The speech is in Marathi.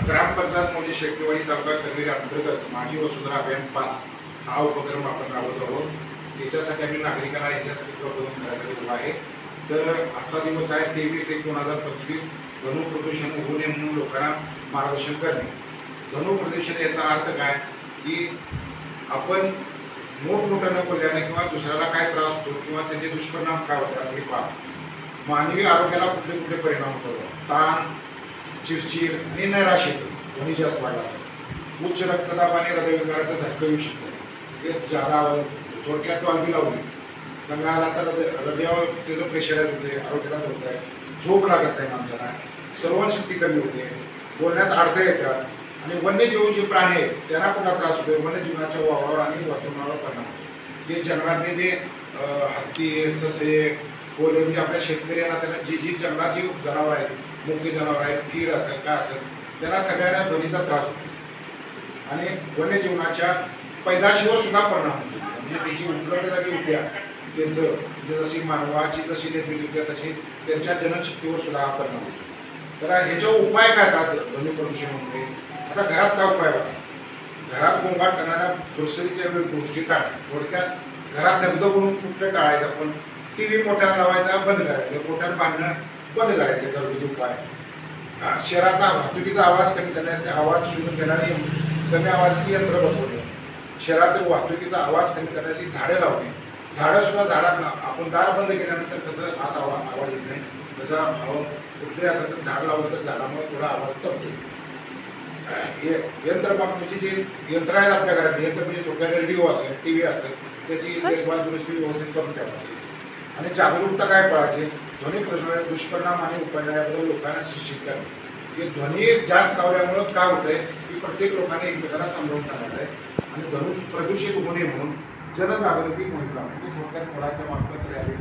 ग्रामपंचायत म्हणजे शेळकेवाडी तालुका करवीर अंतर्गत माझी वसुंधरा अभियान 5 हा उपक्रम आपण राबवत आहोत. त्याच्यासाठी आम्ही नागरिकांना याच्यासाठी प्रबोधन करायसाठी उभा आहे. तर आजचा दिवस आहे 23/1/2025. धनु प्रदूषण होऊ नये म्हणून लोकांना मार्गदर्शन करणे. धनु प्रदूषण याचा अर्थ काय की आपण मोठमोठ्यानं बोलल्याने किंवा दुसऱ्याला काय त्रास होतो किंवा त्याचे दुष्परिणाम काय होतात हे पहा. मानवी आरोग्याला कुठले कुठले परिणाम होतात. ताण, चिडचिड आणि नैराश्य येते. ध्वनी जास्त वाढला तर उच्च रक्तदाब आणि हृदयविकाराचा झटका येऊ शकतो. हे जादा आवाज थोडक्यात टॉलबी लावली दंगा आला तर हृदयावर त्याचं प्रेशराईज होते, आरोग्याला धोका आहे, झोप लागत नाही माणसाला, सर्वशक्ती कमी होते, बोलण्यात अडथळे येतात आणि वन्यजीव जे प्राणी आहेत त्यांना पुन्हा त्रास होतो. वन्यजीवनाच्या वावरावर आणि वर्तनावर परिणाम होतो. जे जंगलातले जे हत्ती, ससे, कोल्हे म्हणजे आपल्या शेतकऱ्यांना त्यांना जी जंगलात जी जनावर आहेत, मुख्य जनावर आहेत, कीड असेल काय असेल, त्यांना सगळ्यांना ध्वनीचा त्रास होतो आणि वन्यजीवनाच्या पैदाशीवर सुद्धा परिणाम होतो. म्हणजे त्याची उपलब्धता जी होत्या त्यांचं जशी मानवाची जशी निर्मिती होत्या तशी त्यांच्या जननशक्तीवर सुद्धा हा परिणाम होतो. तर ह्याच्यावर उपाय काय का ध्वनी प्रदूषणामुळे? आता घरात काय उपाय बघा. घरात गोंगाट करणाऱ्या ग्रोसरीच्या गोष्टी टाळणे. थोडक्यात घरात दगदग करून कुठलं टाळायचं. आपण टी व्ही मोठ्यानं लावायचा बंद करायचं, मोठ्यानं बांधणं बंद करायचं. घरगुती उपाय. शहरातला वाहतुकीचा आवाज कमी करण्यासाठी आवाज शोधून घेणारी कमी आवाजाची यंत्र बसवणे. शहरातील वाहतुकीचा आवाज कमी करण्यासाठी झाडे लावणे. झाडं सुद्धा झाडात आपण दार बंद केल्यानंतर कसं आत आवाज येत नाही तसं हवं कुठले असेल तर झाड लावलं तर झाडामुळे थोडा आवाज कमतो. यंत्र म्हणजे जे यंत्र आहेत आपल्या घरात, यंत्र म्हणजे थोडक्यात रेडिओ असेल, टी व्ही असेल, त्याची देखभाल दुरुस्ती व्यवस्थित करून ठेवायची आणि जागरूकता काय पाळायची. ध्वनी प्रदूषणाचे दुष्परिणाम आणि उपायाबद्दल लोकांना शिक्षित करणे. हे ध्वनी जास्त लावल्यामुळं काय होतंय की प्रत्येक लोकांनी एकमेकांना समजावून सांगायचं आहे आणि ध्वनी प्रदूषित होऊ नये म्हणून जनजागृती मोहीम लावणे. थोडक्यात मुलाच्या मार्फत रॅली